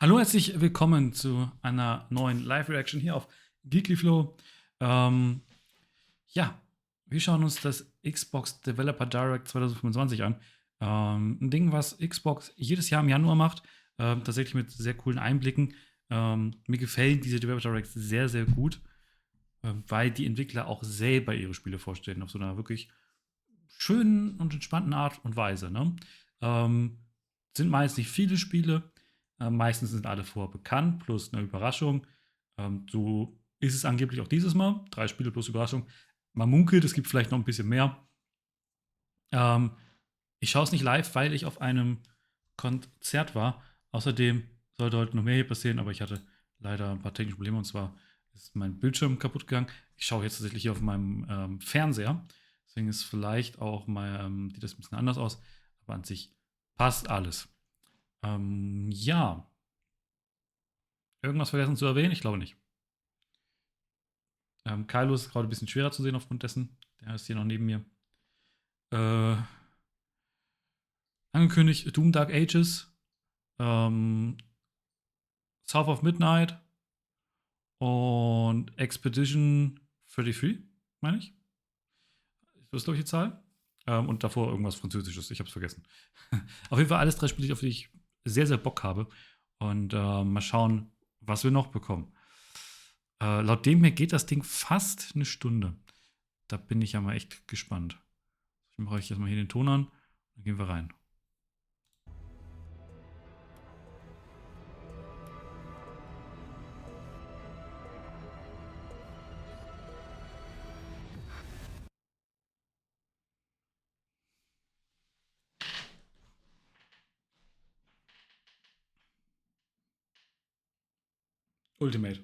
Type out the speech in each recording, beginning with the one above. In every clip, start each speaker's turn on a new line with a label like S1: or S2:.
S1: Hallo, herzlich willkommen zu einer neuen Live-Reaction hier auf GeeklyFlow. Ja, wir schauen uns das Xbox Developer Direct 2025 an. Ein Ding, was Xbox jedes Jahr im Januar macht, tatsächlich mit sehr coolen Einblicken. Mir gefällt diese Developer Direct sehr, sehr gut, weil die Entwickler auch selber ihre Spiele vorstellen, auf so einer wirklich schönen und entspannten Art und Weise. Ne? Sind meist nicht viele Spiele, meistens sind alle vorher bekannt, plus eine Überraschung. So ist es angeblich auch dieses Mal. 3 Spiele plus Überraschung. Man munkelt, es gibt vielleicht noch ein bisschen mehr. Ich schaue es nicht live, weil ich auf einem Konzert war. Außerdem sollte heute noch mehr hier passieren, aber ich hatte leider ein paar technische Probleme und zwar ist mein Bildschirm kaputt gegangen. Ich schaue jetzt tatsächlich hier auf meinem Fernseher. Deswegen ist vielleicht auch mal, sieht das ein bisschen anders aus, aber an sich passt alles. Ja. Irgendwas vergessen zu erwähnen? Ich glaube nicht. Kylo ist gerade ein bisschen schwerer zu sehen aufgrund dessen. Der ist hier noch neben mir. Angekündigt Doom Dark Ages, South of Midnight und Expedition 33, meine ich. Das ist, glaube ich, die Zahl. Und davor irgendwas Französisches, ich habe es vergessen. Auf jeden Fall alles 3 Spiele, auf die ich sehr, sehr Bock habe. Und mal schauen, was wir noch bekommen. Laut dem hier geht das Ding fast eine Stunde. Da bin ich ja mal echt gespannt. Ich mache euch jetzt mal hier den Ton an, dann gehen wir rein. Ultimate.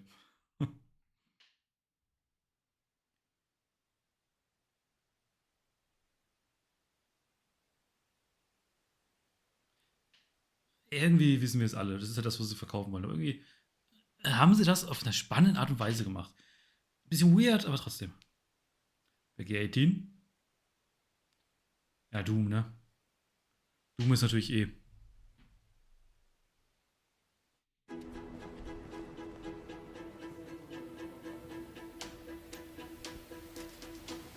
S1: Irgendwie wissen wir es alle. Das ist ja das, was sie verkaufen wollen. Aber irgendwie haben sie das auf eine spannende Art und Weise gemacht. Bisschen weird, aber trotzdem. Peggy 18? Ja, Doom, ne? Doom ist natürlich eh.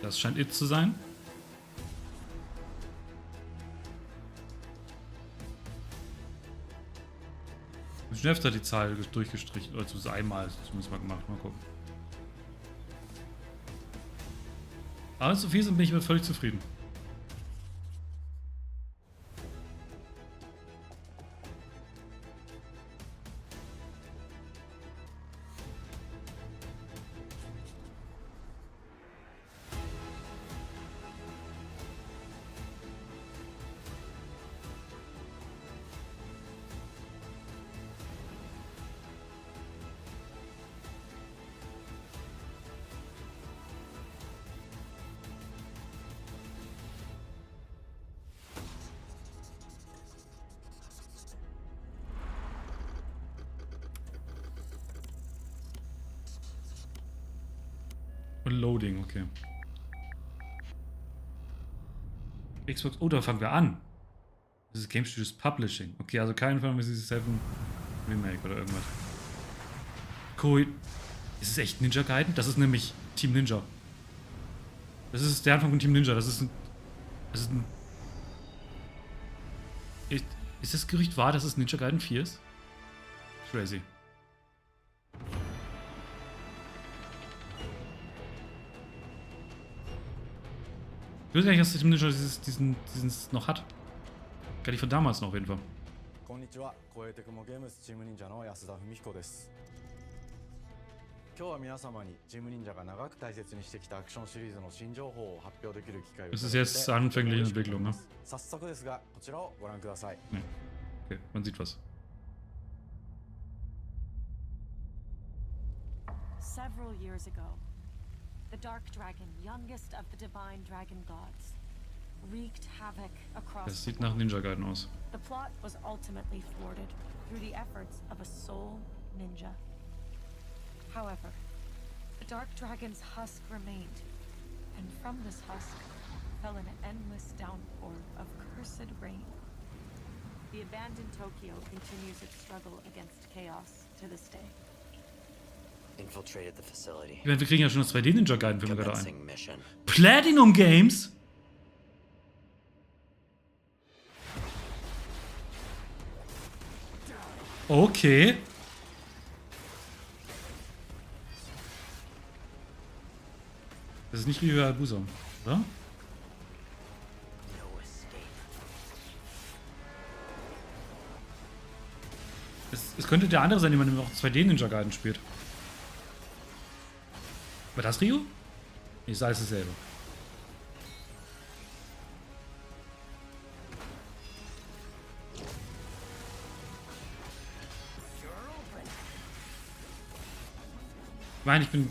S1: Das scheint It zu sein. Jeff hat die Zahl durchgestrichen, oder zumindest einmal zumindest mal gemacht. Mal gucken. Aber wenn es so viel sind, bin ich völlig zufrieden. Und Loading, okay. Xbox, oh, da fangen wir an. Das ist Game Studios Publishing. Okay, also kein Final Fantasy 7 Remake oder irgendwas. Cool. Ist es echt Ninja Gaiden? Das ist nämlich Team Ninja. Das ist der Anfang von Team Ninja. Das ist ein. Ist das Gerücht wahr, dass es Ninja Gaiden 4 ist? Crazy. Ich weiß gar nicht, dass Team Ninja diesen noch hat. Gar nicht von damals noch auf jeden Fall.
S2: こんにちは、超えてくもゲームスチーム忍者の安田文彦です。今日は皆様にチーム忍者が長く大切にしてきたアクションシリーズの新情報を発表できる機会を。
S1: Es ist jetzt anfängliche Entwicklung, ne?
S2: 早速ですが、こちらをご覧ください。
S1: Nee. Okay, man sieht was.
S3: Several years ago, the Dark Dragon, youngest of the divine dragon gods, wreaked havoc across
S1: Das
S3: the
S1: sieht nach
S3: world.
S1: Ninja Gaiden aus.
S3: The plot was ultimately thwarted through the efforts of a sole ninja. However, the Dark Dragon's husk remained, and from this husk fell an endless downpour of cursed rain. The The abandoned Tokyo continues its struggle against chaos to this day.
S4: Infiltrated the facility.
S1: Ich meine, wir kriegen ja schon das 2D-Ninja Gaiden, fällt mir gerade ein.
S4: Commencing mission.
S1: Platinum Games? Okay. Das ist nicht Ryu Hayabusa, oder?
S4: No escape.
S1: Es könnte der andere sein, den man auch 2D-Ninja Gaiden spielt. War das Ryu? Nee, ist alles dasselbe. Ich meine, ich bin...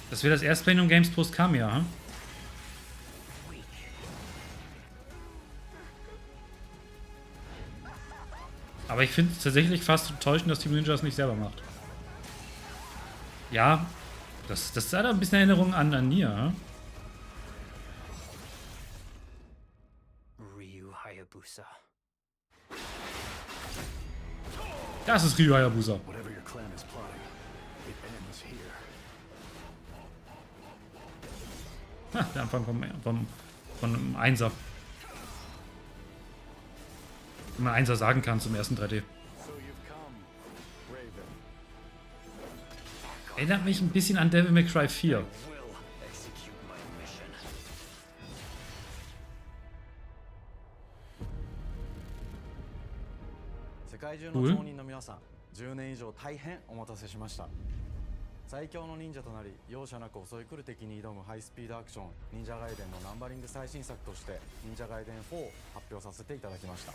S1: Das wäre das erste Platinum Games Post Kamiya, hm? Aber ich finde es tatsächlich fast enttäuschend, dass Team Ninja das nicht selber macht. Ja, das hat ein bisschen Erinnerung an Nier.
S4: Ryu Hayabusa.
S1: Das ist Ryu Hayabusa.
S5: Whatever your clan is plotting, it ends here.
S1: Ha, der Anfang von einem Einser. Wenn man Einser sagen kann zum ersten 3D.
S5: So you've come, Raven.
S1: Erinnert mich ein bisschen an Devil May Cry 4.
S4: Will execute my mission.
S2: 世界中の町人の皆さん、10年以上大変お待たせしました。最強の忍者となり容赦なく襲い来る敵に挑むハイスピードアクション忍者ガイデンのナンバリング最新作として忍者ガイデン4を発表させていただきました。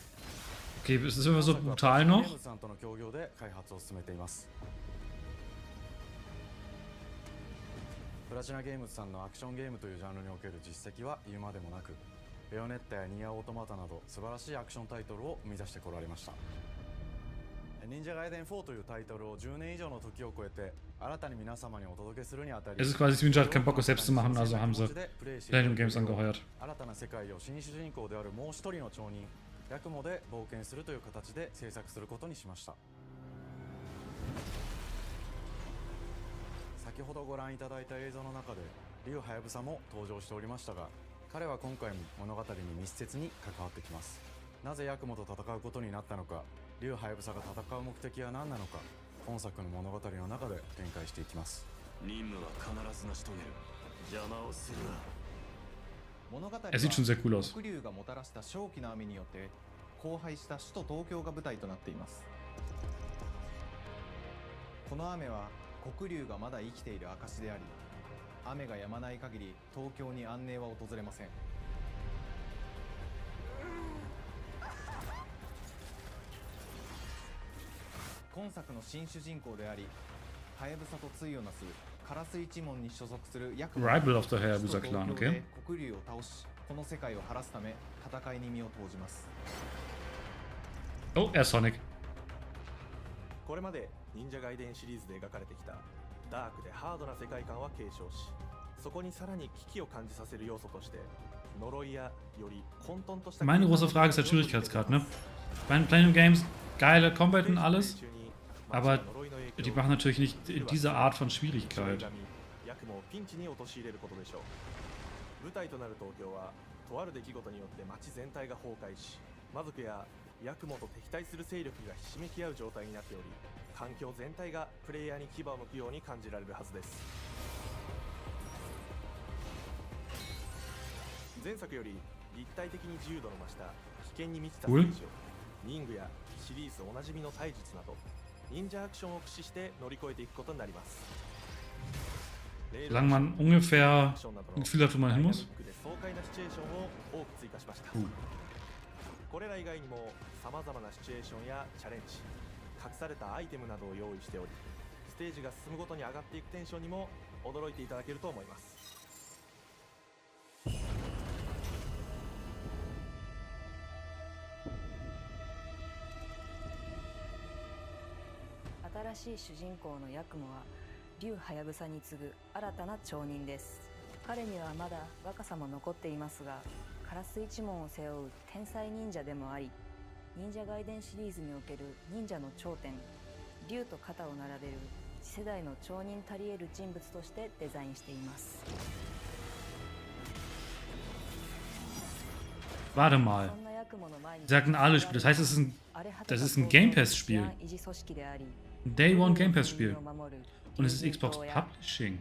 S1: Okay, ist das immer so brutal noch?
S2: ゲームズさんとの協業で開発を進めています。プラチナゲームズさんのアクションゲームというジャンルにおける実績は言うまでもなく、ベヨネッタやニアオートマタなど素晴らしいアクションタイトルを生み出してこられました。忍者ガイデン4というタイトルを10年以上の時を超えて新たに皆様にお届けするにあたり、
S1: Es ist quasi, Ninja hat keinen Bock, es selbst zu machen, also haben sie Platinum Games angeheuert.
S2: 新たな世界を新主人公であるもう一人の町人ヤクモで冒険するという形で制作することにしました。先ほどご覧いただいた映像の中でリュウハヤブサも登場しておりましたが、彼は今回も物語に密接に関わってきます。なぜヤクモと戦うことになったのか、リュウハヤブサが戦う目的は何なのか、本作の物語の中で展開していきます。
S5: 任務は必ず成し遂げる。邪魔をするな。
S6: 物語は
S1: Er sieht schon sehr cool aus.
S6: 黒龍がもたらした正気の雨によって荒廃した首都東京が舞台となっています。この雨は黒龍がまだ生きている証であり、雨が止まない限り東京に安寧は訪れません。今作の新主人公であり、ハヤブサと対をなすカラス一門に所属するヤクモ
S1: Rival of the Hayabusa Clan, okay?
S6: 黒龍を倒し、この世界を晴らすため戦いに身を投じます。
S1: Oh, er ist Sonic.
S7: これまで忍者ガイデンシリーズで描かれてきたダークでハードな世界観は継承し、そこにさらに危機を感じさせる要素として呪いやより混沌とした
S1: Meine große Frage ist der Schwierigkeitsgrad, ne? Bei den Platinum Games, geile Combat und alles, aber die machen natürlich nicht diese Art von Schwierigkeit.
S7: ヤクモをピンチに陥れることでしょう。舞台となる東京はとある出来事によって街全体が崩壊し、魔族やヤクモと敵対する勢力がひしめき合う状態になっており、環境全体がプレイヤーに牙を向くように感じられるはずです。前作より立体的に自由度の増した危険に満ちたステージをリングやシリーズおなじみの体術など忍者アクションを駆使して乗り越えていくことになります。
S1: Solange man ungefähr ein Gefühl hat, wo man hin muss.
S7: 爽快なシチュエーションを多く追加しました。これら以外にも様々なシチュエーションやチャレンジ、隠されたアイテムなどを用意しており、ステージが進むごとに上がっていくテンションにも驚いていただけると思います。
S8: 新しい主人公のヤクモはリュウハヤブサに次ぐ新たな町人です。彼にはまだ若さも残っていますが、カラス一門を背負う天才忍者でもあり、忍者外伝シリーズにおける忍者の頂点、竜と肩を並べる次世代の超人たり得る人物としてデザインしています。
S1: Warte mal. Sie sagten alle Spiele. Das heißt, das ist ein Game Pass-Spiel. Day One Game Pass-Spiel. Und es ist Xbox Publishing.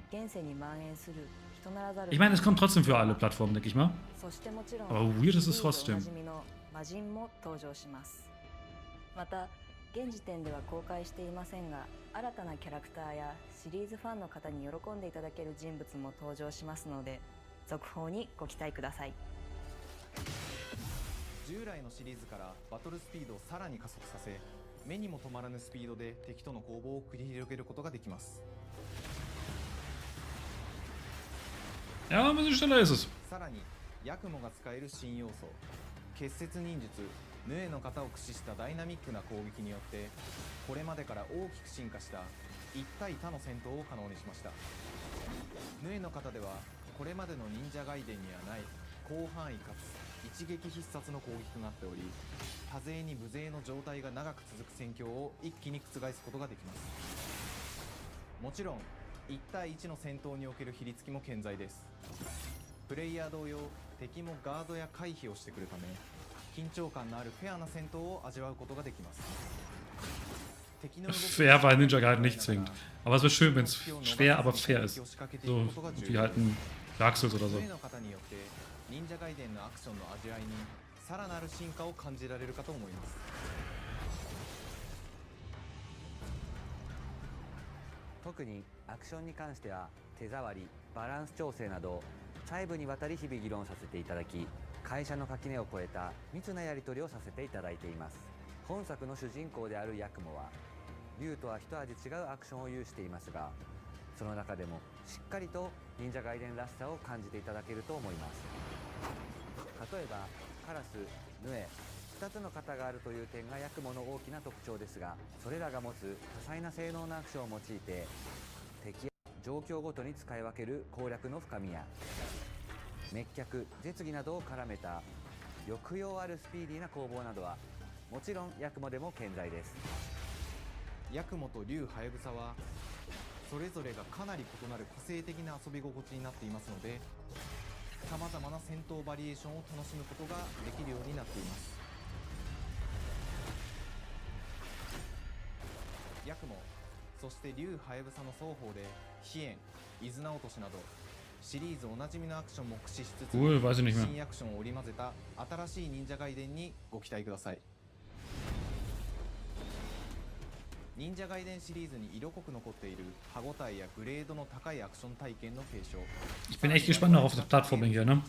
S1: Ich meine, es kommt trotzdem für alle Plattformen, denke ich mal. Aber weird ist es trotzdem.
S8: また現時点では公開していませんが、新たなキャラクターやシリーズファンの方に喜んでいただける人物も登場しますので、続報にご期待ください。
S6: 従来のシリーズからバトルスピードをさらに加速させ、目にも止まらぬスピードで敵との攻防を繰り広げることができます。
S1: Ja, ein bisschen schneller ist es.
S6: さらにヤクモが使える新要素、結節忍術ヌエの型を駆使したダイナミックな攻撃によって、これまでから大きく進化した一対他の戦闘を可能にしました。ヌエの型ではこれまでの忍者ガイデンにはない広範囲かつ一撃必殺の攻撃となっており、多勢に無勢の状態が長く続く戦況を一気に覆すことができます。もちろん1対1の戦闘における比率付きも健在です。プレイヤー同様、敵もガードや回避をしてくるため、緊張感のあるフェアな戦闘を味わうことができます。
S1: Fair bei Ninja Gaiden nicht zwingend. Aber es wäre schön, wenn es schwer, aber fair ist. So wie halt ein Dark Souls oder so.
S6: 忍者ガイデンのアクションの味わいにさらなる進化を感じられるかと思います。
S9: 特にアクションに関しては手触り、バランス調整など細部にわたり日々議論させていただき、会社の垣根を越えた密なやり取りをさせていただいています。本作の主人公であるヤクモは竜とは一味違うアクションを有していますが、その中でもしっかりと忍者ガイデンらしさを感じていただけると思います。例えばカラス、ヌエ、2つの型があるという点がヤクモの大きな特徴ですが、それらが持つ多彩な性能のアクションを用いて敵や状況ごとに使い分ける攻略の深みや滅却、絶技などを絡めた抑揚あるスピーディーな攻防などはもちろんヤクモでも健在です。
S6: ヤクモと竜ハヤブサはそれぞれがかなり異なる個性的な遊び心地になっていますので、さまざまな戦闘バリエーションを楽しむことができるようになっています。ヤクモ、そして竜ハヤブサの双方で飛燕、伊豆直しなどシリーズおなじみのアクションも駆使しつつ、新アクションを織り交ぜた新しい忍者ガイデンにご期待ください。忍者ガイデンシリーズに色濃く残っている歯ごたえやグレードの高いアクション体験の継承。
S1: Ich bin echt gespannt noch auf das Plattforming hier, ne?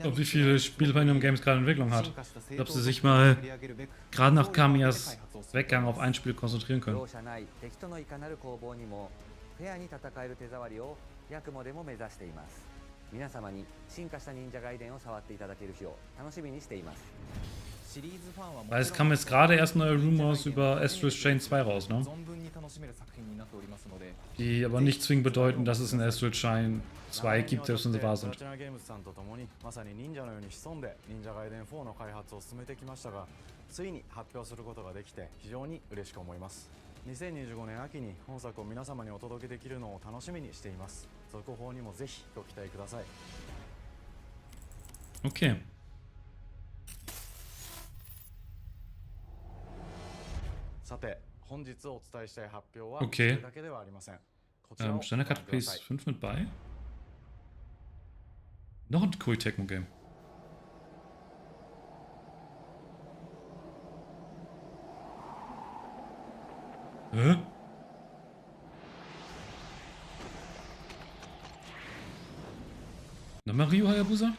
S1: Und wie viele Spiele bei einem Games gerade in Entwicklung hat. Ich glaube, sie sich mal gerade nach Kamiyas Weggang auf ein Spiel konzentrieren können.
S9: 皆様に進化した忍者ガイデンを触っていただける日を楽しみにしています。
S1: Weil es kam jetzt gerade erst neue Rumors über Astral Chain 2 raus, ne? Die aber nicht zwingend bedeuten, dass es in Astral Chain 2 gibt, selbst wenn sie wahr sind.
S2: まさに忍者のように潜んで忍者ガイデン4の開発を進めてきましたが、ついに発表することができて非常に嬉しく思います。2025年秋に本作を皆様にお届けできるのを楽しみにしています。続報にもぜひご期待ください。
S1: Okay.
S2: さて、本日お伝えしたい発表は
S1: Okay.
S2: それだけではありません。こちらをご覧く
S1: Standard
S2: だ
S1: Cut
S2: さい。
S1: PS5 mit bei. Noch ein Koei Tecmo Game. Hä? Nochmal Ryu Hayabusa?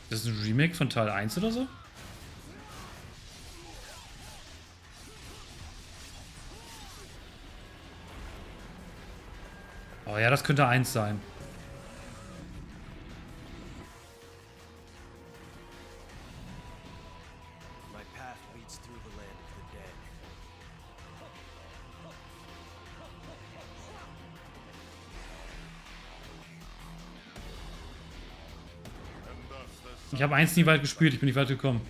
S1: Das ist ein Remake von Teil 1 oder so? Oh ja, das könnte 1 sein.
S4: My path leads through the land of the dead.
S1: Ich habe 1 nie weit gespielt, ich bin nicht weit gekommen.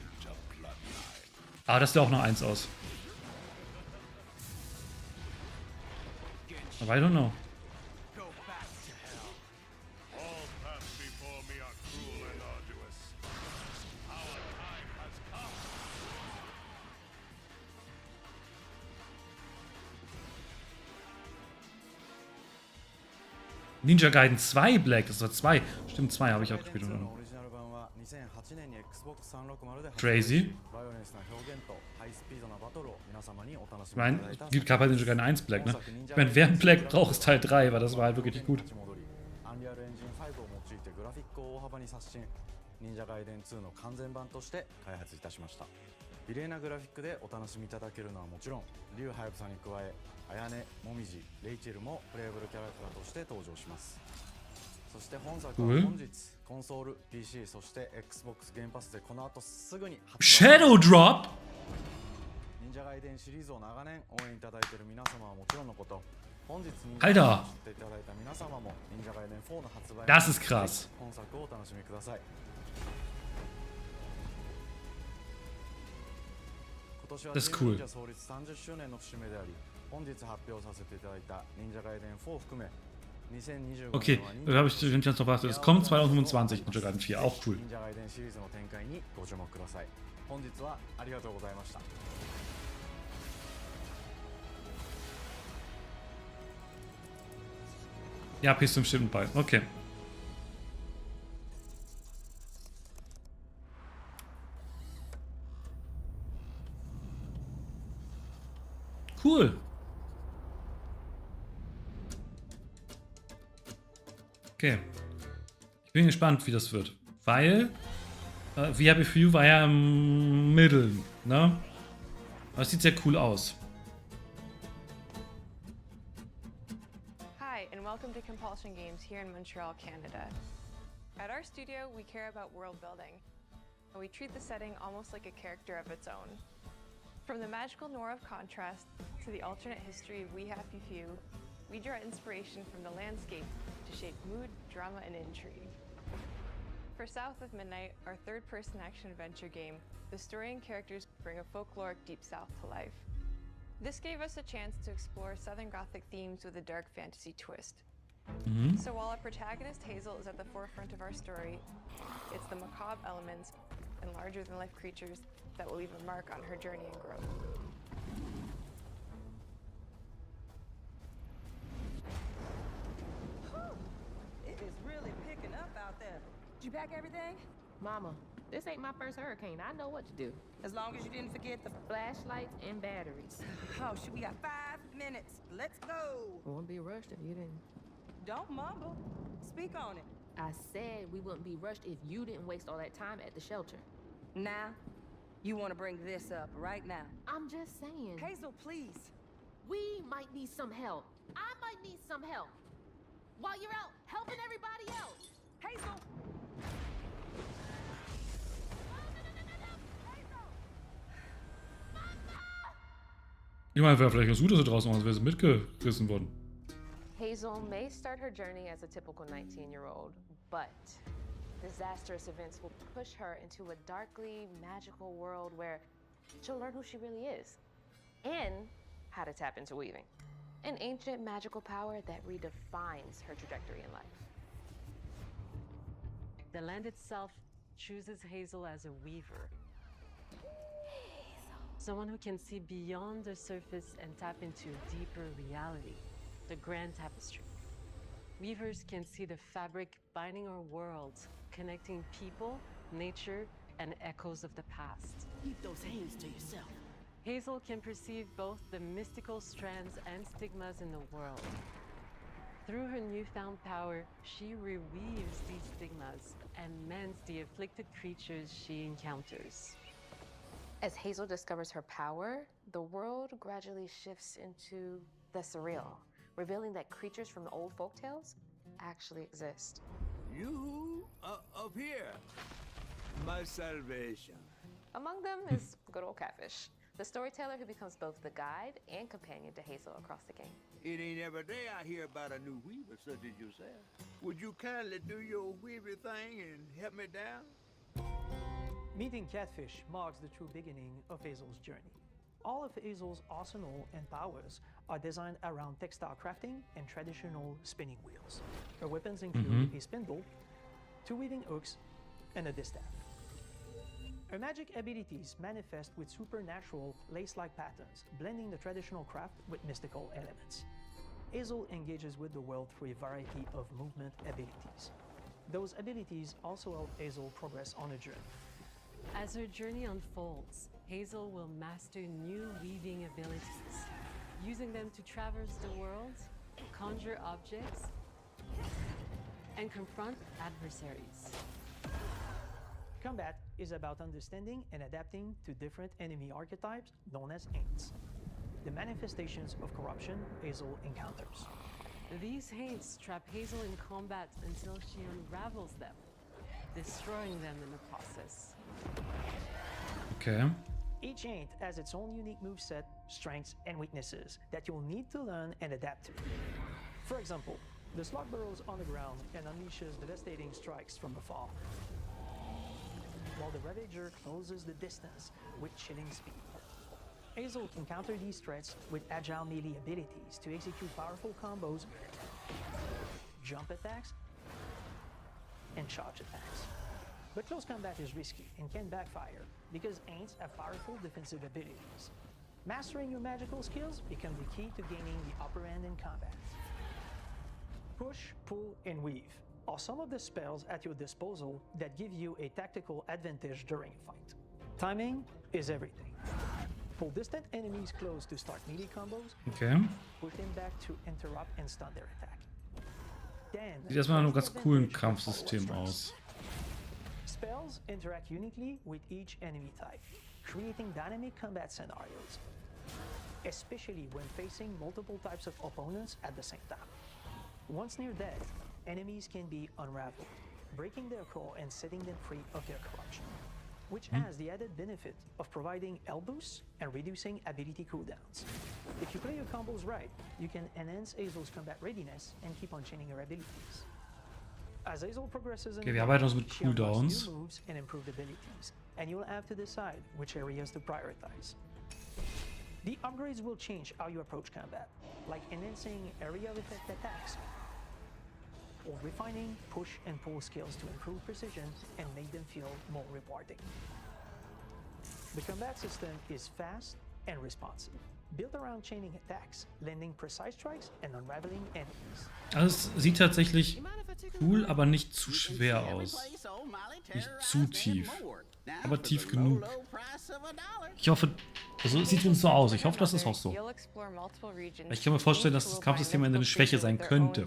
S1: Aber das sieht auch noch 1 aus. Aber I don't know. Ninja Gaiden 2 Black, das war 2. Stimmt, 2 habe ich auch gespielt. Oder? Crazy. Ich meine, es gab halt Ninja Gaiden 1 Black, ne? Ich meine, wer ein Black braucht, ist Teil 3, weil das war halt wirklich nicht gut. Cool. Shadow Drop? Alter! Das ist krass. Das ist cool. Okay, da habe ich den Chance noch was. Es kommt 2025, Ninja Gaiden 4, auch cool. Ja, PS5 stimmt bei. Okay. Cool. Okay. Ich bin gespannt, wie das wird. Weil VRBFU war ja im Mitteln, ne? Aber es sieht sehr cool aus.
S10: Hi, and welcome to Compulsion Games here in Montreal, Canada. At our studio, we care about world building, and we treat the setting almost like a character of its own. From the magical noir of contrast to the alternate history of We Happy Few, we draw inspiration from the landscape to shape mood, drama, and intrigue. For South of Midnight, our third-person action-adventure game, the story and characters bring a folkloric Deep South to life. This gave us a chance to explore Southern Gothic themes with a dark fantasy twist. So while our protagonist Hazel is at the forefront of our story, it's the macabre elements and larger-than-life creatures that will leave a mark on her journey and growth.
S11: It is really picking up out there. Did you pack everything?
S12: Mama, this ain't my first hurricane. I know what to do.
S11: As long as you didn't forget the
S12: Flashlights and batteries.
S11: Oh, shoot, we got 5 minutes. Let's go.
S12: Won't be rushed if you didn't.
S11: Don't mumble. Speak on it.
S12: I said we wouldn't be rushed if you didn't waste all that time at the shelter.
S11: Now, you want to bring this up right now.
S12: I'm just saying.
S11: Hazel, please.
S12: We might need some help. I might need some help. While you're out helping everybody else.
S11: Hazel!
S1: Ich meine, wäre vielleicht ganz gut, dass sie draußen waren, sonst wäre sie mitgerissen worden.
S10: Hazel may start her journey as a typical 19-year-old, but disastrous events will push her into a darkly magical world where she'll learn who she really is and how to tap into weaving, an ancient magical power that redefines her trajectory in life.
S13: The land itself chooses Hazel as a weaver. Someone who can see beyond the surface and tap into a deeper reality, the grand tapestry. Weavers can see the fabric binding our world, connecting people, nature, and echoes of the past.
S12: Keep those hands to yourself.
S13: Hazel can perceive both the mystical strands and stigmas in the world. Through her newfound power, she reweaves these stigmas and mends the afflicted creatures she encounters.
S10: As Hazel discovers her power, the world gradually shifts into the surreal, revealing that creatures from the old folktales actually exist.
S14: You up here, my salvation.
S10: Among them is good old Catfish, the storyteller who becomes both the guide and companion to Hazel across the game.
S14: It ain't every day I hear about a new weaver such as yourself. Would you kindly do your weavy thing and help me down?
S15: Meeting Catfish marks the true beginning of Hazel's journey. All of Hazel's arsenal and powers are designed around textile crafting and traditional spinning wheels. Her weapons include a spindle, 2 weaving hooks, and a distaff. Her magic abilities manifest with supernatural lace-like patterns, blending the traditional craft with mystical elements. Hazel engages with the world through a variety of movement abilities. Those abilities also help Hazel progress on a journey.
S13: As her journey unfolds, Hazel will master new weaving abilities, using them to traverse the world, conjure objects, and confront adversaries.
S15: Combat is about understanding and adapting to different enemy archetypes known as Aints, the manifestations of corruption Hazel encounters.
S13: These Haints trap Hazel in combat until she unravels them, destroying them in the process.
S1: Okay.
S15: Each Aint has its own unique moveset, strengths, and weaknesses that you'll need to learn and adapt to. For example, the slug burrows on the ground and unleashes devastating strikes from afar, while the Ravager closes the distance with chilling speed. Hazel can counter these threats with agile melee abilities to execute powerful combos, jump attacks, and charge attacks. But close combat is risky and can backfire because Aints have powerful defensive abilities. Mastering your magical skills become the key to gaining the upper hand in combat. Push, pull, and weave are some of the spells at your disposal that give you a tactical advantage during a fight. Timing is everything. Pull distant enemies close to start melee combos.
S1: Okay.
S15: Push them back to interrupt and stun their attack. Then,
S1: Sieht erstmal nach einem ganz coolen Kampfsystem aus.
S15: spells interact uniquely with each enemy type, creating dynamic combat scenarios, especially when facing multiple types of opponents at the same time. Once near death, enemies can be unraveled, breaking their core and setting them free of their corruption, which has the added benefit of providing health boosts and reducing ability cooldowns. If you play your combos right, you can enhance Hazel's combat readiness and keep on chaining her abilities. As Hazel progresses in
S1: Okay,
S15: the
S1: wir
S15: game,
S1: arbeiten uns mit
S15: she unlocks
S1: Cooldowns.
S15: new moves and improved abilities, and you'll have to decide which areas to prioritize. The upgrades will change how you approach combat, like enhancing area of effect attacks, or refining push and pull skills to improve precision and make them feel more rewarding. The combat system is fast and responsive, built around chaining attacks, landing precise strikes, and unraveling enemies.
S1: Also es sieht tatsächlich cool, aber nicht zu schwer aus. Nicht zu tief. Aber tief genug. Ich hoffe, also es sieht uns so aus. Ich hoffe, das ist auch so. Ich kann mir vorstellen, dass das Kampfsystem am Ende eine Schwäche sein könnte.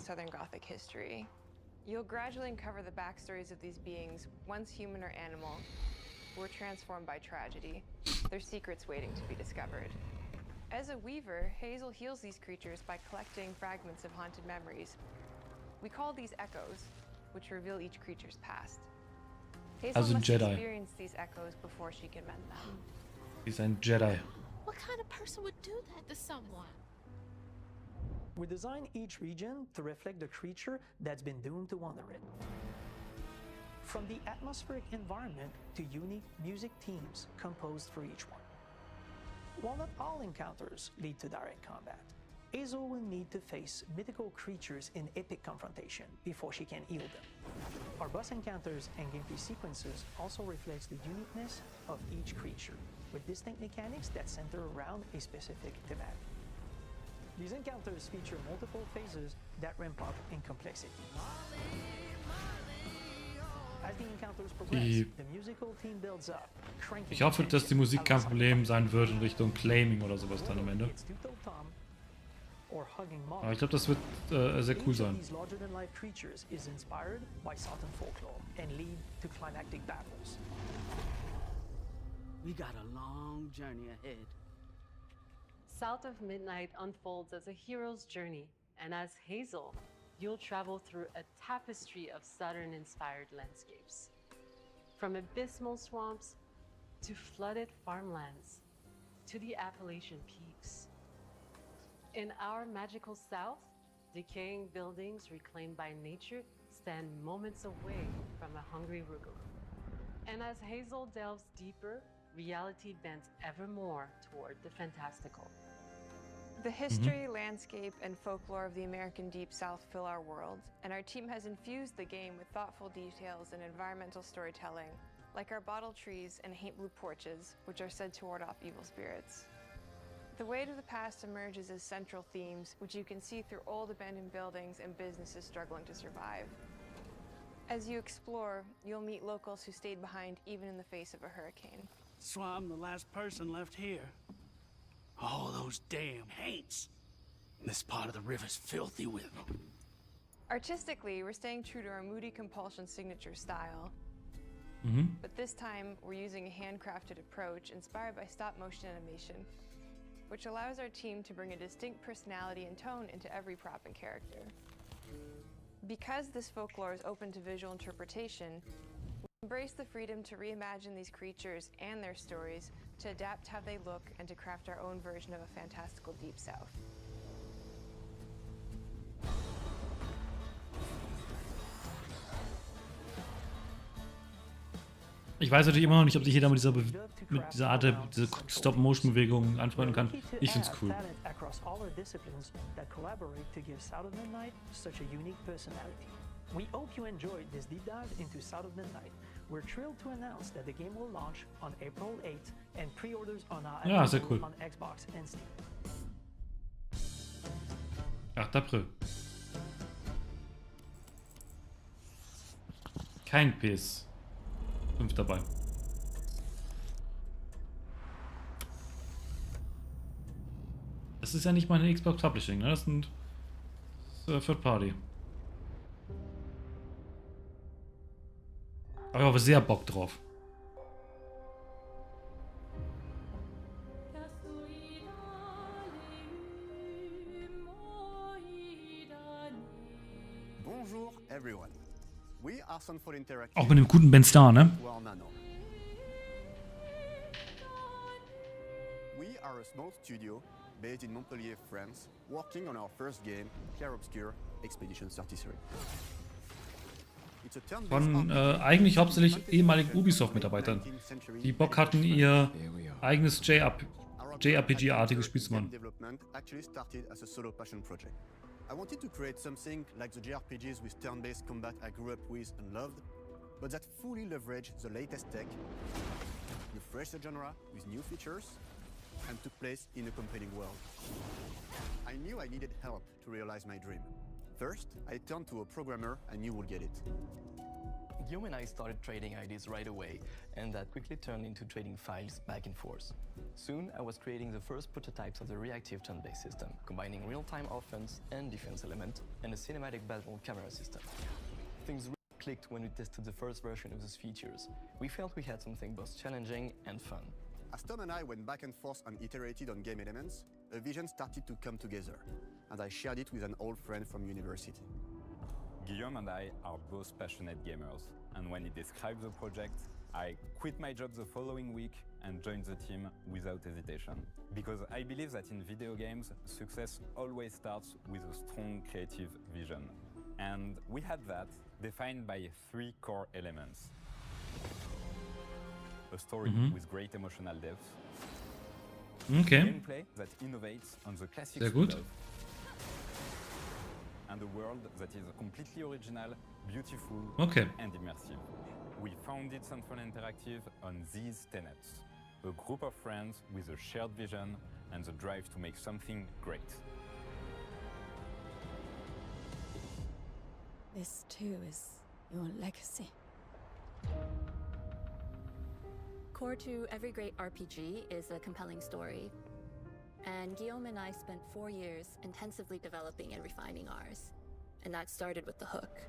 S10: You'll gradually uncover the backstories of these beings, once human or animal, who were transformed by tragedy, their secrets waiting to be discovered. As a weaver, Hazel heals these creatures by collecting fragments of haunted memories. We call these echoes, which reveal each creature's past. Hazel must experience these echoes before she can mend them.
S1: Sie ist ein Jedi.
S12: What kind of person would do that to someone?
S15: We design each region to reflect the creature that's been doomed to wander it. From the atmospheric environment to unique music themes composed for each one. While not all encounters lead to direct combat, Hazel will need to face mythical creatures in epic confrontation before she can heal them. Our boss encounters and gameplay sequences also reflects the uniqueness of each creature, with distinct mechanics that center around a specific thematic. These encounters feature multiple phases that ramp up in complexity. As the encounters progress, the musical theme builds up, cranking.
S1: Ich hoffe, dass die Musik kein Problem sein wird in Richtung Claiming oder sowas dann am Ende. Aber ich glaube, das wird sehr cool sein.
S15: These larger-than-life creatures is inspired by Southern folklore and lead to climactic battles.
S11: We got a long journey ahead.
S13: South of Midnight unfolds as a hero's journey, and as Hazel, you'll travel through a tapestry of Southern-inspired landscapes. From abysmal swamps to flooded farmlands to the Appalachian peaks. In our magical South, decaying buildings reclaimed by nature stand moments away from a hungry Rugal. And as Hazel delves deeper, reality bends ever more toward the fantastical.
S10: The history, landscape, and folklore of the American Deep South fill our world, and our team has infused the game with thoughtful details and environmental storytelling, like our bottle trees and haint blue porches, which are said to ward off evil spirits. The weight of the past emerges as central themes, which you can see through old abandoned buildings and businesses struggling to survive. As you explore, you'll meet locals who stayed behind even in the face of a hurricane.
S16: So I'm the last person left here. All those damn haints. This part of the river's filthy with them.
S10: Artistically, we're staying true to our moody compulsion signature style. But this time, we're using a handcrafted approach inspired by stop-motion animation, which allows our team to bring a distinct personality and tone into every prop and character. Because this folklore is open to visual interpretation, we embrace the freedom to reimagine these creatures and their stories, to adapt how they look, and to craft our own version of a fantastical Deep South.
S1: Ich weiß natürlich immer noch nicht, ob sich jeder mit dieser Art der Stop-Motion-Bewegung anfreunden kann. Ich find's cool.
S15: We hope you enjoyed this deep dive into Sound of Midnight. We're thrilled to announce that the game will launch on April 8th and pre-orders are now available on Xbox and Steam.
S1: 8. April. Kein PS 5 dabei. Das ist ja nicht meine Xbox Publishing, ne? Das ist Third Party. Aber ich habe sehr Bock drauf.
S2: Bonjour everyone. We are Sunfall Interactive.
S1: Auch mit dem guten Ben Starr, ne?
S2: We are a small studio based in Montpellier, France, working on our first game, Clair Obscur Expedition 33.
S1: Von eigentlich hauptsächlich ehemaligen Ubisoft-Mitarbeitern, die Bock hatten, ihr eigenes JRPG-artiges Spiel zu machen.
S2: I wanted to create something like the JRPGs with turn-based combat I grew up with and loved, but that fully leveraged the latest tech, refreshed the genre with new features, and took place in a compelling world. I knew I needed help to realize my dream. First, I turned to a programmer I knew would get it.
S17: Guillaume and I started trading ideas right away, and that quickly turned into trading files back and forth. Soon, I was creating the first prototypes of the reactive turn-based system, combining real-time offense and defense element, and a cinematic battle camera system. Things really clicked when we tested the first version of those features. We felt we had something both challenging and fun.
S2: As Tom and I went back and forth and iterated on game elements, a vision started to come together, and I shared it with an old friend from university.
S18: Guillaume and I are both passionate gamers, and when he described the project, I quit my job the following week and joined the team without hesitation. Because I believe that in video games, success always starts with a strong creative vision. And we had that, defined by 3 core elements. A story with great emotional depth. Gameplay that innovates on the classic
S1: good.
S18: And a world that is completely original, beautiful, and immersive. We founded Sunfall Interactive on these tenets. A group of friends with a shared vision and the drive to make something great.
S19: This too is your legacy. Core to every great RPG is a compelling story. And Guillaume and I spent 4 years intensively developing and refining ours. And that started with the hook.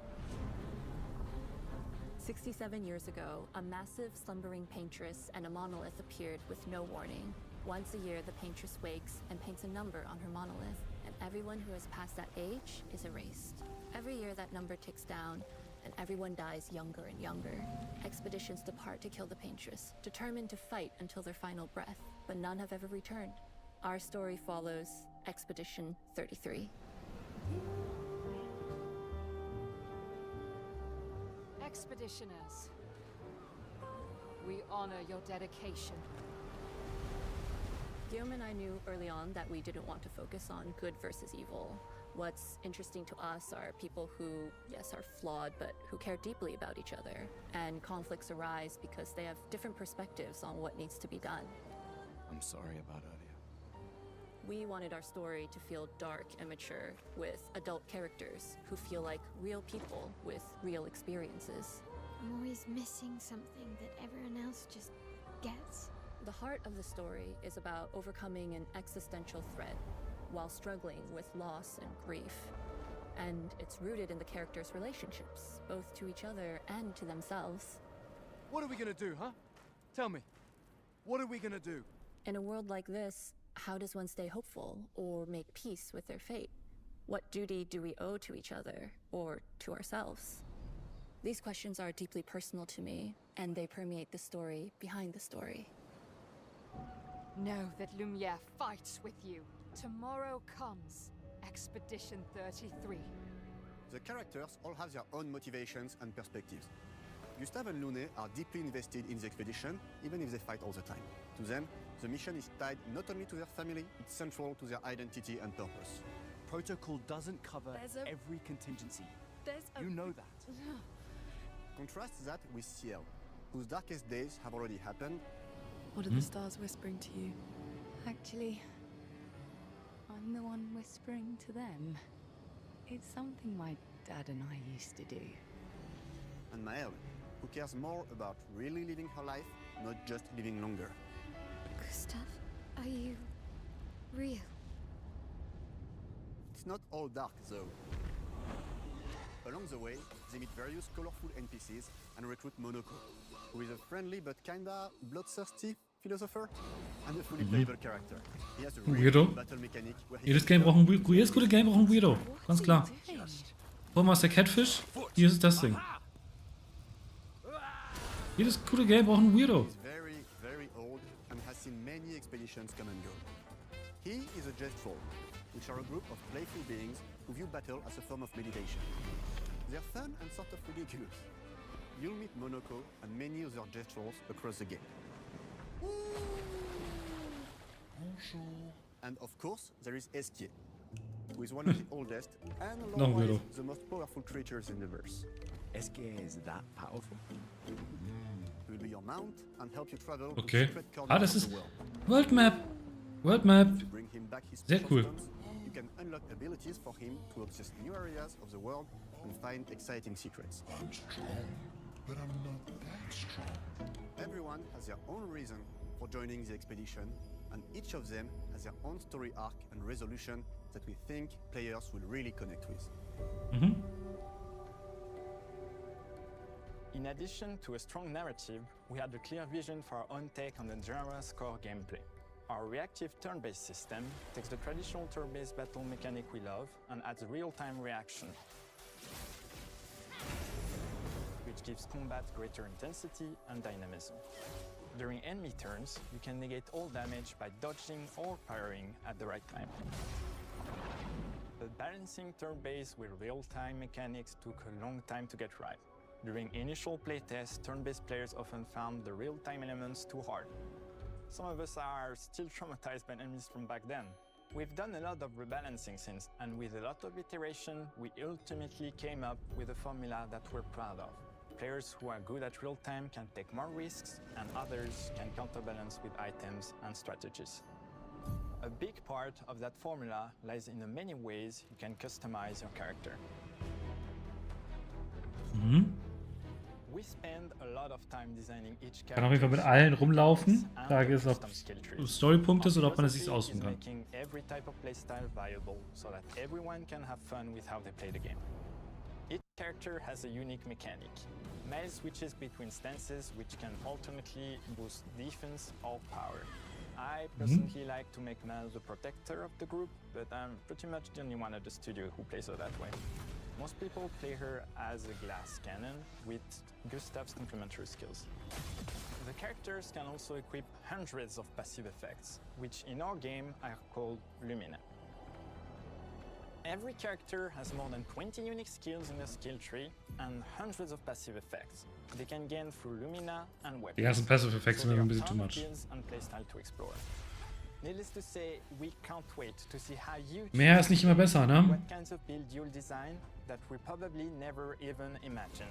S19: 67 years ago, a massive slumbering paintress and a monolith appeared with no warning. Once a year, the paintress wakes and paints a number on her monolith, and everyone who has passed that age is erased. Every year, that number ticks down, and everyone dies younger and younger. Expeditions depart to kill the paintress, determined to fight until their final breath, but none have ever returned. Our story follows Expedition 33.
S12: Expeditioners.
S20: We honor your dedication.
S19: Guillaume and I knew early on that we didn't want to focus on good versus evil. What's interesting to us are people who, yes, are flawed, but who care deeply about each other. And conflicts arise because they have different perspectives on what needs to be done.
S17: I'm sorry about earlier.
S19: We wanted our story to feel dark and mature, with adult characters who feel like real people with real experiences.
S21: I'm always missing something that everyone else just gets.
S19: The heart of the story is about overcoming an existential threat while struggling with loss and grief. And it's rooted in the characters' relationships, both to each other and to themselves.
S22: What are we gonna do, huh? Tell me. What are we gonna do?
S19: In a world like this, how does one stay hopeful or make peace with their fate? What duty do we owe to each other or to ourselves? These questions are deeply personal to me, and they permeate the story behind the story.
S20: Know that Lumiere fights with you. Tomorrow comes. Expedition 33.
S23: The characters all have their own motivations and perspectives. Gustave and Lune are deeply invested in the expedition, even if they fight all the time. To them, the mission is tied not only to their family, it's central to their identity and purpose.
S24: Protocol doesn't cover every contingency. You know that.
S23: Contrast that with Ciel, whose darkest days have already happened.
S25: What are the stars whispering to you? Actually, I'm the one whispering to them. It's something my dad and I used to do.
S23: And Maëlle, who cares more about really living her life, not just living longer.
S21: Gustav, are you real?
S23: It's not all dark, though. Along the way, they meet various colorful NPCs and recruit Monoko, who is a friendly but kinda bloodthirsty philosopher and a fully playable character. He has a real battle mechanic where he
S1: Jedes Game braucht ein Weirdo. Jedes gute Game braucht ein Weirdo. Ganz klar. Vormaster Catfish, hier ist das Ding. Jedes gute Game braucht ein Weirdo.
S23: He's very, very old and has seen many expeditions come and go. He is a Jest troll, which are a group of playful beings who view battle as a form of meditation. They're fun and sort of ridiculous. You'll meet Monoko and many other Jest trolls across the game. And of course, there is Esquier, who is one of the oldest and along the most powerful creatures in the verse.
S24: Esquier is that powerful?
S23: He will be your mount and help you travel to
S1: Okay.
S23: secret
S1: Ah,
S23: corners
S1: das
S23: of
S1: ist
S23: the world.
S1: World Map. World Map.
S23: To bring him back his
S1: Sehr cool.
S23: stones, you can unlock abilities for him to access new areas of the world and find exciting secrets.
S26: I'm strong, but I'm not that strong.
S23: Everyone has their own reason for joining the expedition, and each of them has their own story arc and resolution that we think players will really connect with.
S27: In addition to a strong narrative, we had a clear vision for our own take on the genre's core gameplay. Our reactive turn-based system takes the traditional turn-based battle mechanic we love and adds real-time reaction, which gives combat greater intensity and dynamism. During enemy turns, you can negate all damage by dodging or parrying at the right time. But balancing turn-based with real-time mechanics took a long time to get right. During initial playtests, turn-based players often found the real-time elements too hard. Some of us are still traumatized by enemies from back then. We've done a lot of rebalancing since, and with a lot of iteration, we ultimately came up with a formula that we're proud of. Players who are good at real-time can take more risks, and others can counterbalance with items and strategies. A big part of that formula lies in the many ways you can customize your character. We spend a lot of time designing each
S1: Kann auf jeden Fall mit allen rumlaufen. Frage ist, ob du Storypunkt ist oder ob man es sich aussuchen kann.
S27: Making every type of playstyle viable so that everyone can have fun with how they play the game. Each character has a unique mechanic. Maëlle switches between stances which can ultimately boost defense or power. I personally like to make Maëlle the protector of the group, but I'm pretty much the only one at the studio who plays her that way. Most people play her as a glass cannon with Gustav's complementary skills. The characters can also equip hundreds of passive effects, which in our game are called lumina. Every character has more than 20 unique skills in the skill tree and hundreds of passive effects they can gain through Lumina and weapons.
S1: Die ganzen Passive Effects sind mir ein bisschen too much.
S27: And playstyle to explore. Needless to say, we can't wait to see how you
S1: Mehr ist nicht immer besser, ne?
S27: what kinds of build you'll design that we probably never even imagined.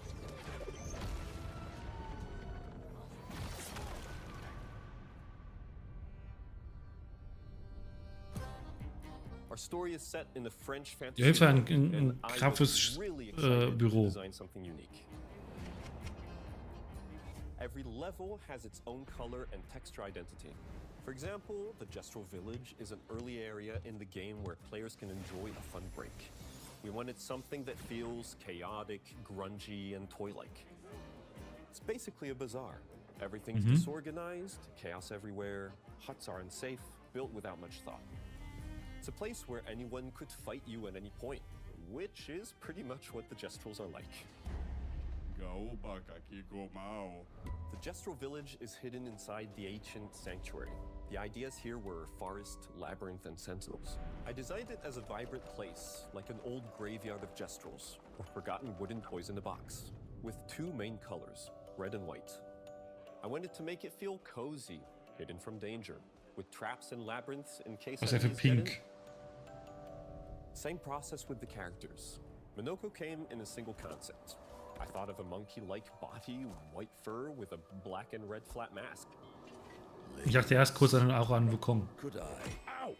S3: Our story is set in the French fantasy
S1: Ja, hilft ein
S3: and I
S1: grafisches
S3: was really excited to
S1: Büro.
S3: design something unique. Every level has its own color and texture identity. For example, the Gestural Village is an early area in the game where players can enjoy a fun break. We wanted something that feels chaotic, grungy, and toy-like. It's basically a bazaar. Everything's disorganized, chaos everywhere, huts are unsafe, built without much thought. It's a place where anyone could fight you at any point, which is pretty much what the Gestrals are like. The Gestral Village is hidden inside the ancient sanctuary. The ideas here were forest, labyrinth, and sentinels. I designed it as a vibrant place, like an old graveyard of Gestrals, or forgotten wooden toys in a box, with two main colors, red and white. I wanted to make it feel cozy, hidden from danger, with traps and labyrinths in case
S1: Was er für
S3: enemies get in.
S1: pink?
S3: Same process with the characters. Minoko came in a single concept. I thought of a monkey-like body, white fur with a black and red flat mask.
S1: Ich dachte erst kurz auch an Wukong.
S3: Ow!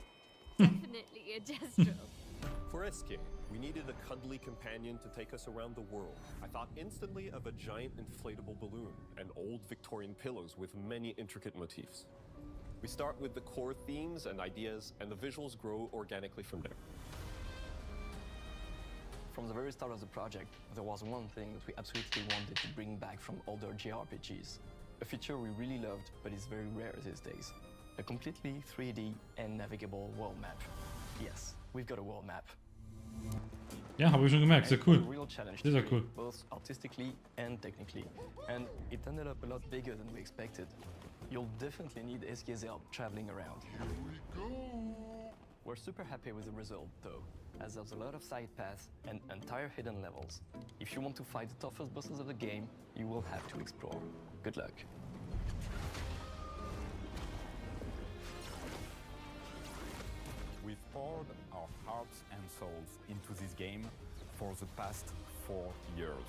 S12: Definitely a Destro.
S3: For Eske, we needed a cuddly companion to take us around the world. I thought instantly of a giant inflatable balloon and old Victorian pillows with many intricate motifs. We start with the core themes and ideas, and the visuals grow organically from there.
S17: From the very start of the project, there was one thing that we absolutely wanted to bring back from older JRPGs. A feature we really loved, but is very rare these days. A completely 3D and navigable world map. Yes, we've got a world map.
S1: Ja, habe ich schon gemerkt. Sehr
S17: And
S1: cool.
S17: a real challenge
S1: Sehr,
S17: to
S1: sehr cool.
S17: create, both artistically and technically. And it ended up a lot bigger than we expected. You'll definitely need Eske's help traveling around. We're super happy with the result, though, as there's a lot of side paths and entire hidden levels. If you want to fight the toughest bosses of the game, you will have to explore. Good luck.
S18: We've poured our hearts and souls into this game for the past 4 years.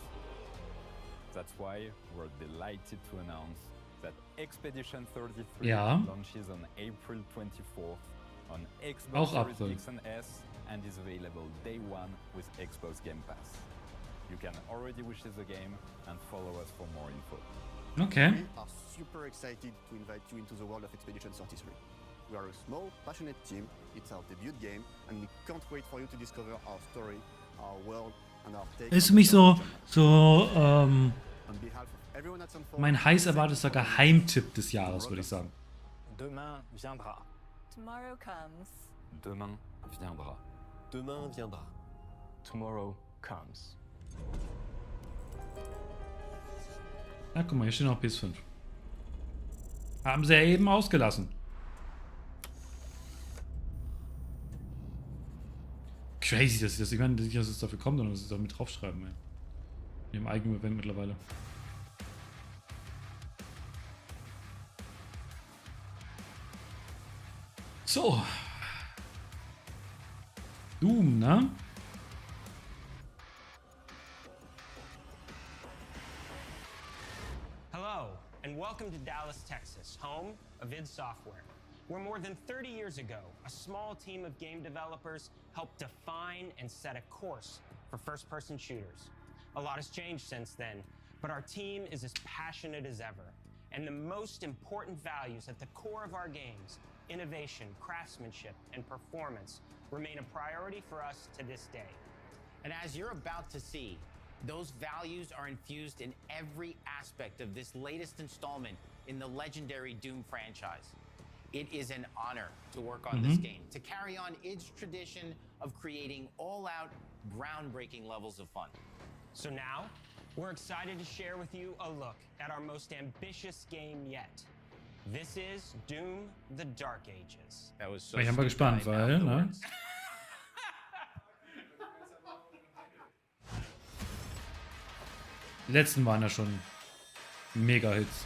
S18: That's why we're delighted to announce that Expedition 33
S1: Ja.
S18: launches on April 24th on Xbox
S1: Auch
S18: Series
S1: April.
S18: X and S and is available day one with Xbox Game Pass. You can already wishlist the game and follow us for more info.
S1: Okay.
S23: We are super excited to invite you into the world of Expedition 33. We are a small, passionate team. It's our debut game, and we can't wait for you to discover our story, our world, and our take.
S1: Ist für mich so
S23: On behalf of everyone at Sunfall,
S1: mein heiß erwarteter Geheimtipp des Jahres, würde ich sagen.
S27: Demain viendra.
S21: Tomorrow comes.
S18: Demain viendra.
S3: Demain viendra.
S17: Tomorrow comes.
S1: Ja, guck mal, hier steht noch PS5. Haben sie ja eben ausgelassen. Crazy, dass ich meine, nicht, dass es dafür kommt, sondern dass sie es damit draufschreiben, ey. In ihrem eigenen Event mittlerweile. So. Doom, ne?
S4: Hello, and welcome to Dallas, Texas, home of id Software, where more than 30 years ago, a small team of game developers helped define and set a course for first-person shooters. A lot has changed since then, but our team is as passionate as ever. And the most important values at the core of our games, innovation, craftsmanship, and performance, remain a priority for us to this day.
S5: And as you're about to see, those values are infused in every aspect of this latest installment in the legendary Doom franchise. It is an honor to work on this game, to carry on its tradition of creating all-out, groundbreaking levels of fun.
S4: So now, we're excited to share with you a look at our most ambitious game yet. This is Doom: The Dark Ages.
S5: That was so
S1: Ich bin mal gespannt, weil, ne? Die letzten waren ja schon Mega-Hits.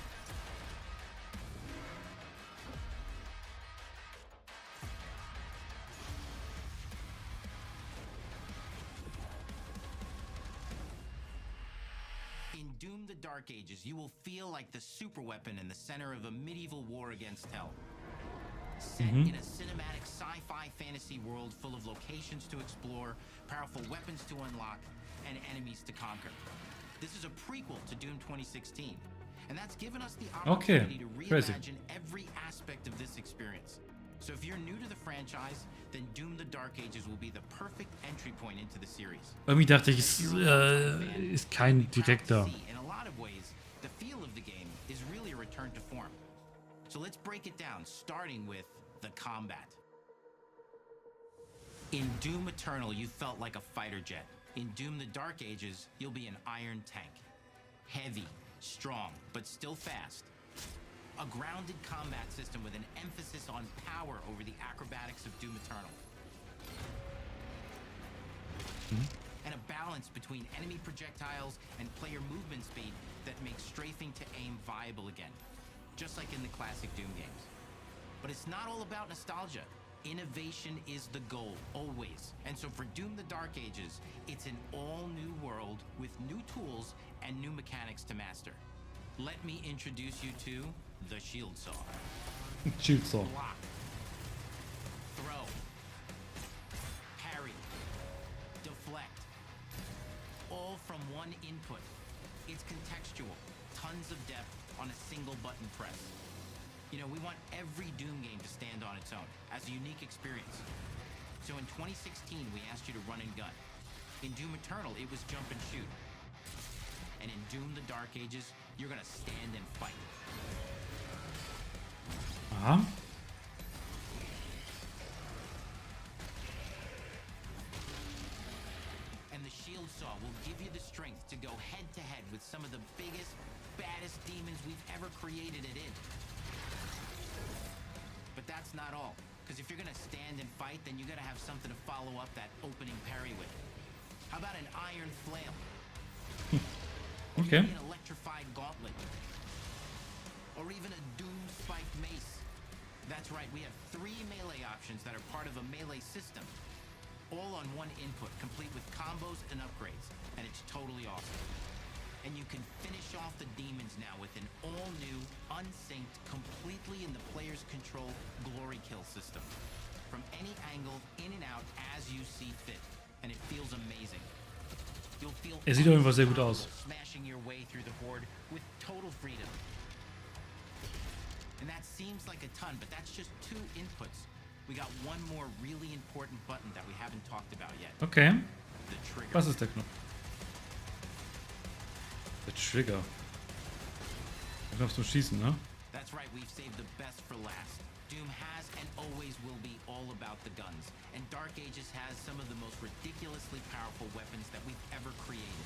S5: In Doom the Dark Ages, you will feel like the superweapon in the center of a medieval war against hell. Set in a cinematic sci-fi fantasy world full of locations to explore, powerful weapons to unlock, and enemies to conquer. This is a prequel to Doom 2016, and that's given us the opportunity to reimagine every aspect of this experience. So if you're new to the franchise, then Doom the Dark Ages will be the perfect entry point into the series.
S1: Irgendwie dachte ich, es ist kein direkter.
S5: In a lot of ways, the feel of the game is really a return to form. So let's break it down, starting with the combat. In Doom Eternal, you felt like a fighter jet. In Doom the Dark Ages, you'll be an iron tank. Heavy, strong, but still fast. A grounded combat system with an emphasis on power over the acrobatics of Doom Eternal. And a balance between enemy projectiles and player movement speed that makes strafing to aim viable again, just like in the classic Doom games. But it's not all about nostalgia. Innovation is the goal, always. And so for Doom the Dark Ages, it's an all-new world with new tools and new mechanics to master. Let me introduce you to the Shield Saw.
S1: Shield Saw.
S5: Block. Throw. Parry. Deflect. All from one input. It's contextual. Tons of depth on a single button press. You know, we want every Doom game to stand on its own as a unique experience. So in 2016, we asked you to run and gun. In Doom Eternal, it was jump and shoot. And in Doom the Dark Ages, you're gonna stand and fight. And the Shield Saw will give you the strength to go head to head with some of the biggest, baddest demons we've ever created it in. But that's not all. Because if you're gonna stand and fight, then you gotta have something to follow up that opening parry with. How about an iron flail?
S1: Okay.
S5: An electrified gauntlet. Or even a Doom spiked mace. That's right, we have 3 melee options that are part of a melee system. All on one input, complete with combos and upgrades. And it's totally awesome. And you can finish off the demons now with an all-new, unsynced, completely in the player's control glory kill system. From any angle, in and out, as you see fit. And it feels amazing. You'll feel
S1: sieht auf jeden Fall sehr gut aus.
S5: smashing your way through the horde with total freedom. And that seems like a ton, but that's just 2 inputs. We got one more really important button that we haven't talked about yet.
S1: Okay.
S5: The trigger.
S1: Was ist der Knopf? Der Trigger. Der Knopf zum Schießen, ne?
S5: That's right, we've saved the best for last. Doom has and always will be all about the guns. And Dark Ages has some of the most ridiculously powerful weapons that we've ever created.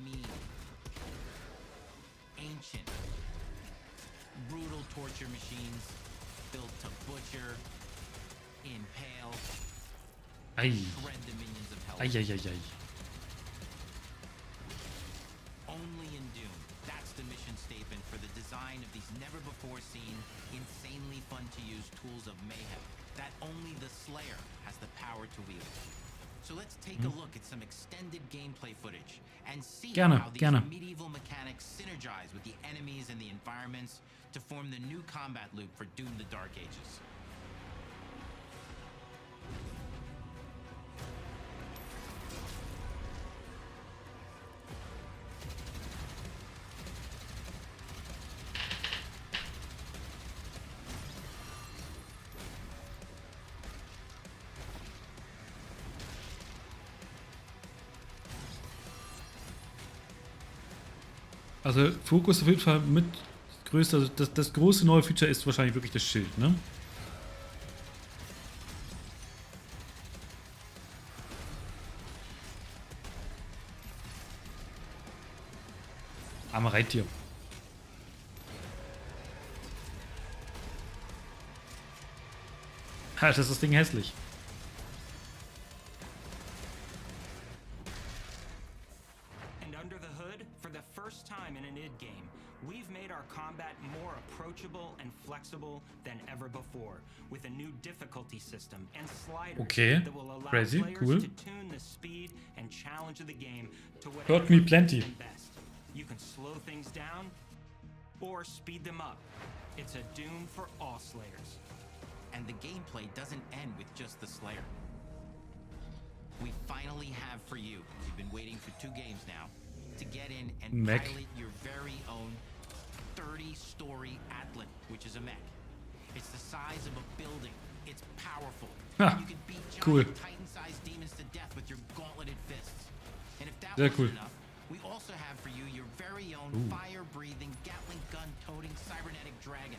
S5: Mean. Ancient. Brutal torture machines built to butcher, impale, shred the minions of hell. Only in Doom, that's the mission statement for the design of these never-before-seen, insanely fun-to-use tools of mayhem that only the Slayer has the power to wield. So let's take a look at some extended gameplay footage and see how these medieval mechanics synergize with the enemies and the environments to form the new combat loop for Doom the Dark Ages.
S1: Also Fokus auf jeden Fall mit größter, also das große neue Feature ist wahrscheinlich wirklich das Schild, ne? Armer Reittier. Alter, ist das Ding hässlich.
S4: under the hood, for the first time in an id game, we've made our combat more approachable and flexible than ever before, with a new difficulty system and sliders that will allow players to tune the speed and challenge of the game to whatever is best. You can slow things down or speed them up. It's a Doom for all Slayers.
S5: And the gameplay doesn't end with just the Slayer. We finally have for you, you've been waiting for 2 games now, to get in and pilot your very own 30-story Atlan, which is a mech. It's the size of a building. It's powerful. You can beat giant Titan-sized demons to death with your gauntleted fists. And if that wasn't enough, we also have for you your very own fire-breathing, Gatling gun-toting cybernetic dragon.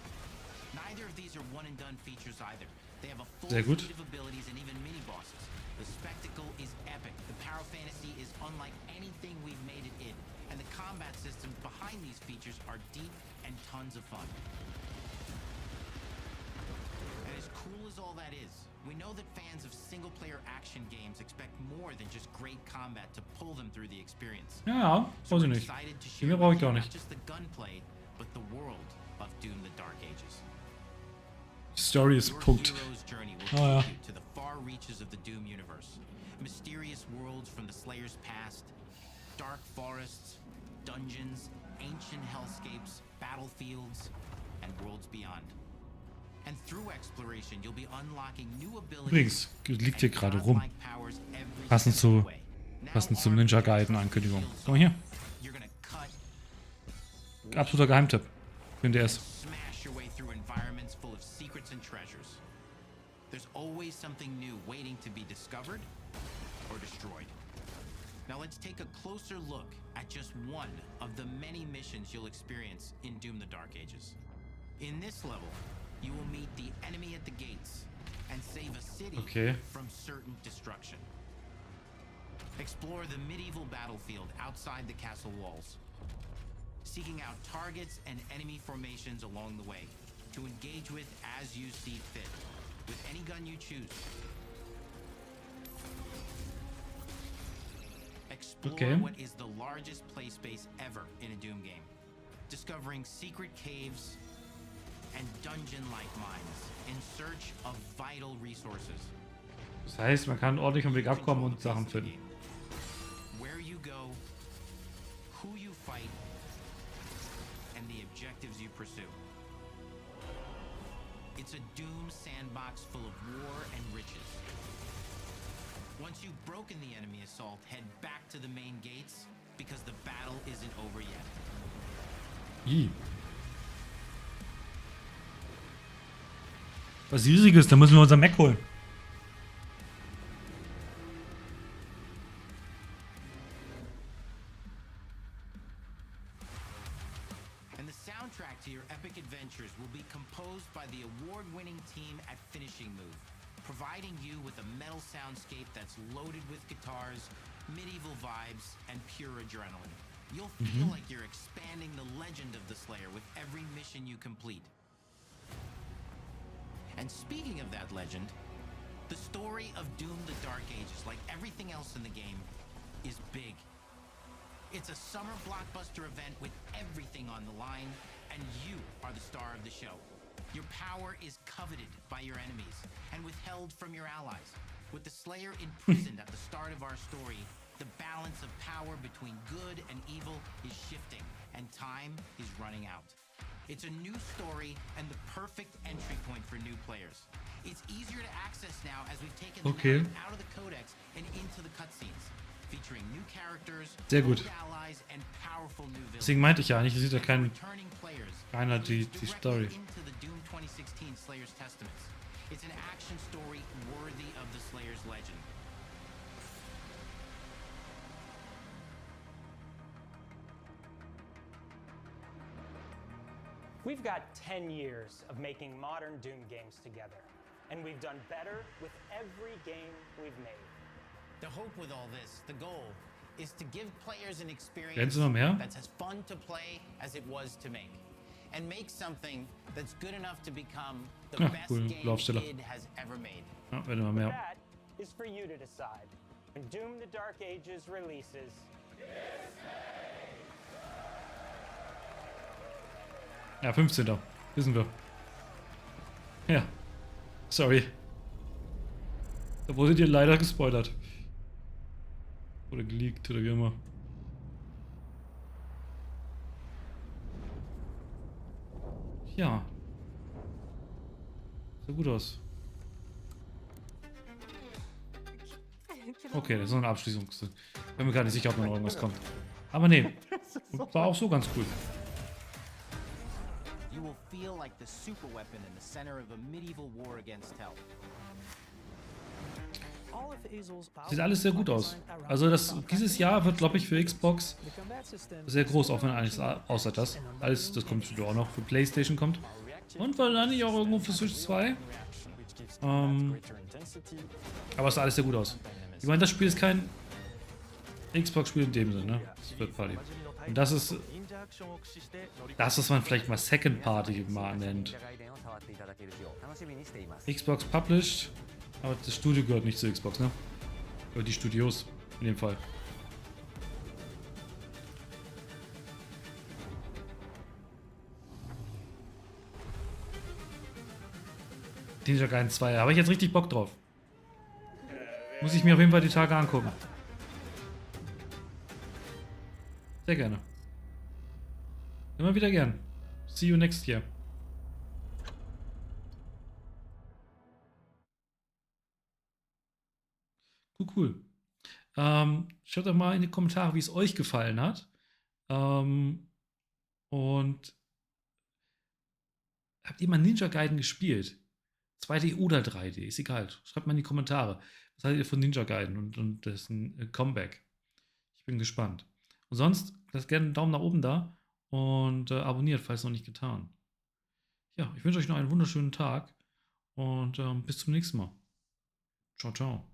S5: Neither of these are one-and-done features either. They have a full suite of abilities and even mini-bosses. The spectacle is epic. The power fantasy is unlike anything we've made it in. And the combat systems behind these features are deep and tons of fun. And as cool as all that is, we know that fans of single-player action games expect more than just great combat to pull them through the experience.
S1: Ja, weiß ich nicht. Die mehr brauche ich gar nicht.
S5: Not just the gunplay, but the world of Doom: The Dark Ages.
S1: Story ist Punkt.
S5: Oh, ja. To the far reaches of the Doom universe. Mysterious worlds from the Slayer's past, dark forests, dungeons, ancient hellscapes, battlefields, and worlds beyond. And through exploration, you'll be unlocking new abilities.
S1: Übrigens, liegt hier gerade rum. Passend zum Ninja Gaiden Ankündigung. Komm mal hier. Absoluter Geheimtipp. Für den DS.
S5: There's always something new waiting to be discovered or destroyed. Now let's take a closer look at just one of the many missions you'll experience in Doom: The Dark Ages. In this level, you will meet the enemy at the gates and save a city from certain destruction. Explore the medieval battlefield outside the castle walls, seeking out targets and enemy formations along the way to engage with as you see fit, with any gun you choose. Explore what is the largest play space ever in a Doom game, discovering secret caves and dungeon-like mines in search of vital resources.
S1: Das heißt, man kann ordentlich am Weg abkommen und Sachen finden.
S5: Where you go, who you fight, and the objectives you pursue. It's a Doom sandbox full of war and riches. Once you've broken the enemy assault, head back to the main gates, because the battle isn't over yet.
S1: Was Riesiges, da müssen wir unser Mech holen.
S5: And the soundtrack to your epic adventures will be composed by the award-winning team at Finishing Move, providing you with a metal soundscape that's loaded with guitars, medieval vibes, and pure adrenaline. You'll feel like you're expanding the legend of the Slayer with every mission you complete. And speaking of that legend, the story of Doom: The Dark Ages, like everything else in the game, is big. It's a summer blockbuster event with everything on the line, and you are the star of the show. Your power is coveted by your enemies and withheld from your allies. With the Slayer imprisoned at the start of our story, the balance of power between good and evil is shifting, and time is running out. It's a new story and the perfect entry point for new players. It's easier to access now as we've taken the narrative out of the codex and into the cutscenes, featuring new characters, allies, and powerful new villains.
S1: Deswegen meinte ich ja eigentlich, es sieht ja keiner die Story.
S5: Into the Doom 2016 Slayer's Testaments. It's an action story worthy of the Slayer's legend.
S4: We've got 10 years of making modern Doom games together, and we've done better with every game we've made.
S5: The hope with all this, the goal, is to give players an experience that's as fun to play as it was to make, and make something that's good enough to become the best game id has ever made.
S4: That is for you to decide. When Doom: The Dark Ages releases...
S1: Ja, 15. Wissen wir. Ja. Sorry. Da wurdet ihr leider gespoilert. Oder geleakt oder wie immer. Ja. Sieht gut aus. Okay, das ist noch eine Abschließung. Ich bin mir gar nicht sicher, ob noch irgendwas kommt. Aber nee. War auch so ganz cool.
S5: You will feel like the super weapon in the center of a medieval war against hell.
S1: Sieht alles sehr gut aus. Also dieses Jahr wird, glaube ich, für Xbox sehr groß, auch wenn alles außer das. Alles, das kommt auch noch für PlayStation kommt. Und wahrscheinlich auch irgendwo für Switch 2. Aber es sah alles sehr gut aus. Ich meine, das Spiel ist kein Xbox-Spiel in dem Sinne, ne? Das wird Party. Und das ist das, was man vielleicht mal Second Party mal nennt. Xbox published, aber das Studio gehört nicht zu Xbox, ne? Oder die Studios in dem Fall. Ninja Gaiden 2, habe ich jetzt richtig Bock drauf. Muss ich mir auf jeden Fall die Tage angucken. Sehr gerne. Immer wieder gern. See you next year. Cool. Schaut doch mal in die Kommentare, wie es euch gefallen hat. Und habt ihr mal Ninja Gaiden gespielt? 2D oder 3D, ist egal. Schreibt mal in die Kommentare. Was haltet ihr von Ninja Gaiden und dessen Comeback? Ich bin gespannt. Und sonst lasst gerne einen Daumen nach oben da und abonniert, falls noch nicht getan. Ja, ich wünsche euch noch einen wunderschönen Tag und bis zum nächsten Mal. Ciao, ciao.